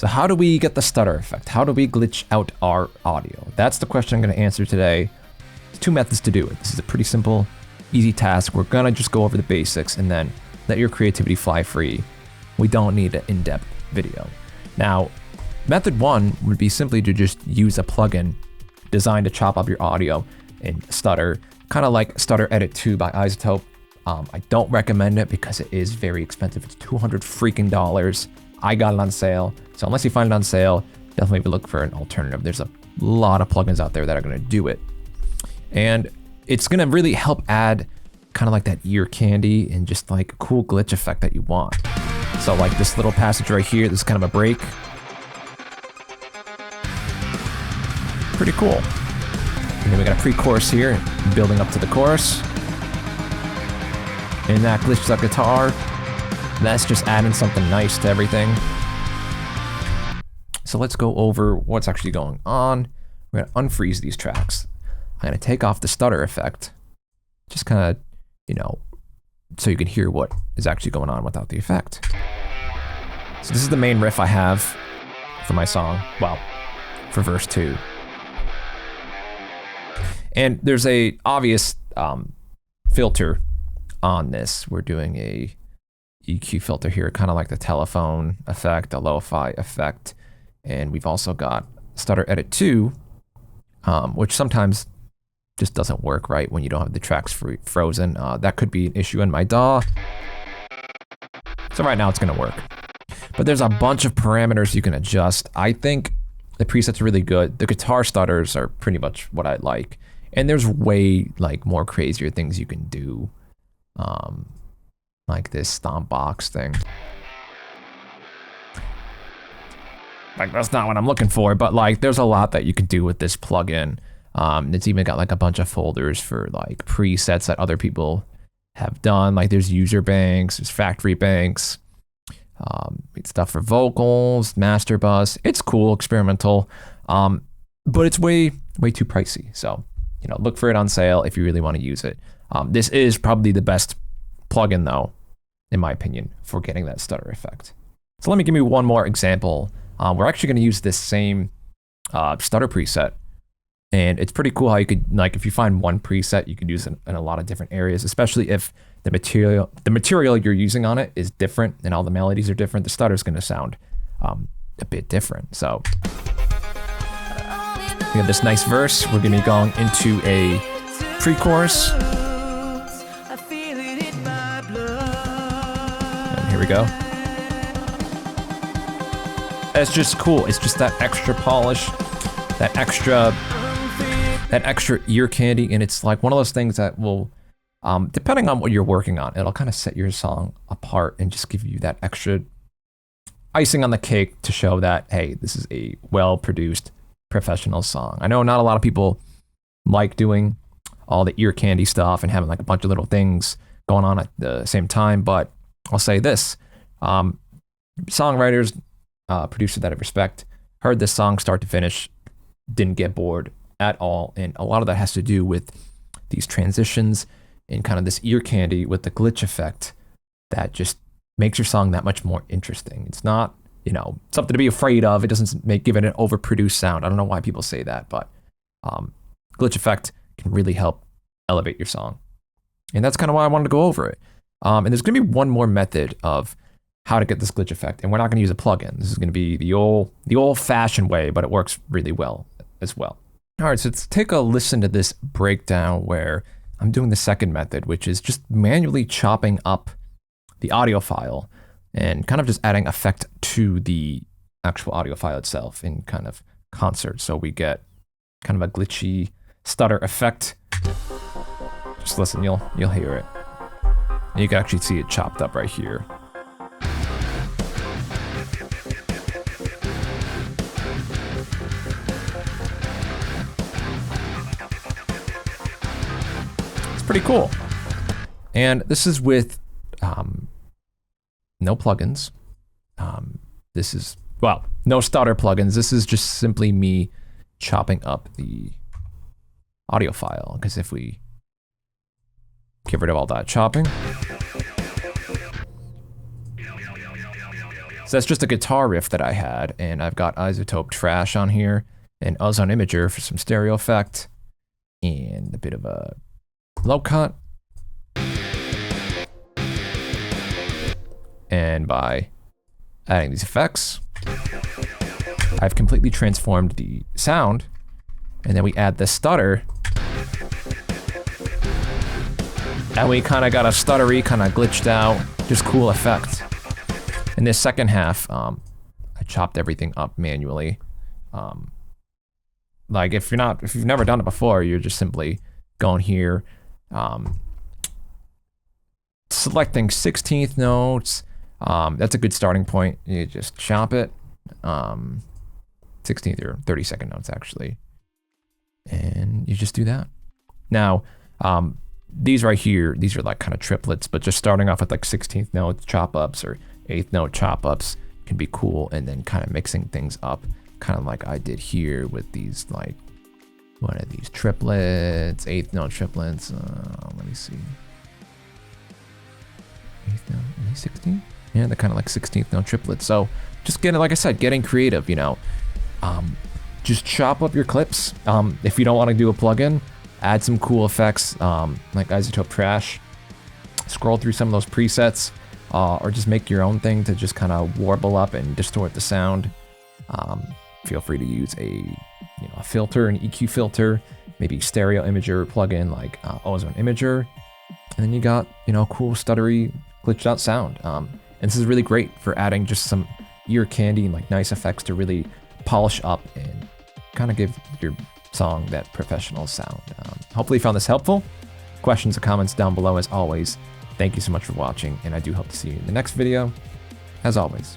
So how do we get the stutter effect? How do we glitch out our audio? That's the question I'm going to answer today. There's two methods to do it. This is a pretty simple, easy task. We're going to just go over the basics and then let your creativity fly free. We don't need an in-depth video. Now, method one would be simply to just use a plugin designed to chop up your audio in Stutter, kind of like Stutter Edit 2 by Isotope. I don't recommend it because it is very expensive. It's $200 freaking dollars. I got it on sale. So unless you find it on sale, definitely look for an alternative. There's a lot of plugins out there that are going to do it. And it's going to really help add kind of like that ear candy and just like a cool glitch effect that you want. So like this little passage right here, this is kind of a break. Pretty cool. And then we got a pre-chorus here, building up to the chorus. And that glitched up guitar, that's just adding something nice to everything. So let's go over what's actually going on. We're gonna unfreeze these tracks. I'm gonna take off the stutter effect, just kind of, you know, so you can hear what is actually going on without the effect. So this is the main riff I have for my song, well, for verse 2. And there's a obvious filter on this. We're doing a EQ filter here, kind of like the telephone effect, a lo-fi effect. And we've also got Stutter Edit 2, which sometimes just doesn't work right when you don't have the tracks frozen. That could be an issue in my DAW. So right now it's gonna work. But there's a bunch of parameters you can adjust. I think the presets are really good. The guitar stutters are pretty much what I like. And there's way like more crazier things you can do. Like this stomp box thing. Like that's not what I'm looking for, but like there's a lot that you can do with this plugin. It's even got like a bunch of folders for like presets that other people have done. Like there's user banks, there's factory banks, stuff for vocals, master bus. It's cool, experimental, but it's way too pricey. So, you know, look for it on sale if you really want to use it. This is probably the best plugin though, in my opinion, for getting that stutter effect. So let me give you one more example. We're actually going to use this same stutter preset, and it's pretty cool how you could, like, if you find one preset, you could use it in a lot of different areas, especially if the material you're using on it is different and all the melodies are different. The stutter's going to sound a bit different. So we have this nice verse. We're going to be going into a pre-chorus. And here we go. It's just cool. It's just that extra polish, that extra ear candy, and it's like one of those things that will, depending on what you're working on, it'll kind of set your song apart and just give you that extra icing on the cake to show that, hey, this is a well-produced professional song. I know not a lot of people like doing all the ear candy stuff and having like a bunch of little things going on at the same time, but I'll say this, songwriters, producer that I respect, heard this song start to finish, didn't get bored at all, and a lot of that has to do with these transitions and kind of this ear candy with the glitch effect that just makes your song that much more interesting. It's not, you know, something to be afraid of. It doesn't give it an overproduced sound. I don't know why people say that, but glitch effect can really help elevate your song. And that's kind of why I wanted to go over it. And there's going to be one more method of how to get this glitch effect, and we're not going to use a plugin. This is going to be the old-fashioned way, but it works really well as well. All right, so let's take a listen to this breakdown where I'm doing the second method, which is just manually chopping up the audio file and kind of just adding effect to the actual audio file itself in kind of concert. So we get kind of a glitchy stutter effect. Just listen, you'll hear it. And you can actually see it chopped up right here. Pretty cool. And this is with no plugins. This is, well, no stutter plugins. This is just simply me chopping up the audio file, because if we get rid of all that chopping, So that's just a guitar riff that I had, and I've got Isotope Trash on here, and Ozone Imager for some stereo effect, and a bit of a low cut. And by adding these effects, I've completely transformed the sound, and then we add the stutter, and we kind of got a stuttery, kind of glitched out, just cool effect. In this second half, I chopped everything up manually. Like if you've never done it before, you're just simply going here, selecting 16th notes. That's a good starting point. You just chop it, 16th or 32nd notes actually, and you just do that. Now, these right here, these are like kind of triplets, but just starting off with like 16th note chop ups or 8th note chop ups can be cool, and then kind of mixing things up, kind of like I did here with these, like, what are these triplets, 8th note triplets. Let me see. 8th note, are they 16? Yeah, they're kind of like 16th note triplets. So just getting, like I said, getting creative, you know. Just chop up your clips. If you don't want to do a plugin, add some cool effects, like Isotope Trash. Scroll through some of those presets, or just make your own thing to just kind of warble up and distort the sound. Feel free to use a filter, an EQ filter, maybe stereo imager plugin like Ozone Imager, and then you got cool stuttery glitched out sound. And this is really great for adding just some ear candy and like nice effects to really polish up and kind of give your song that professional sound. Hopefully you found this helpful. Questions or comments down below as always. Thank you so much for watching, and I do hope to see you in the next video, as always.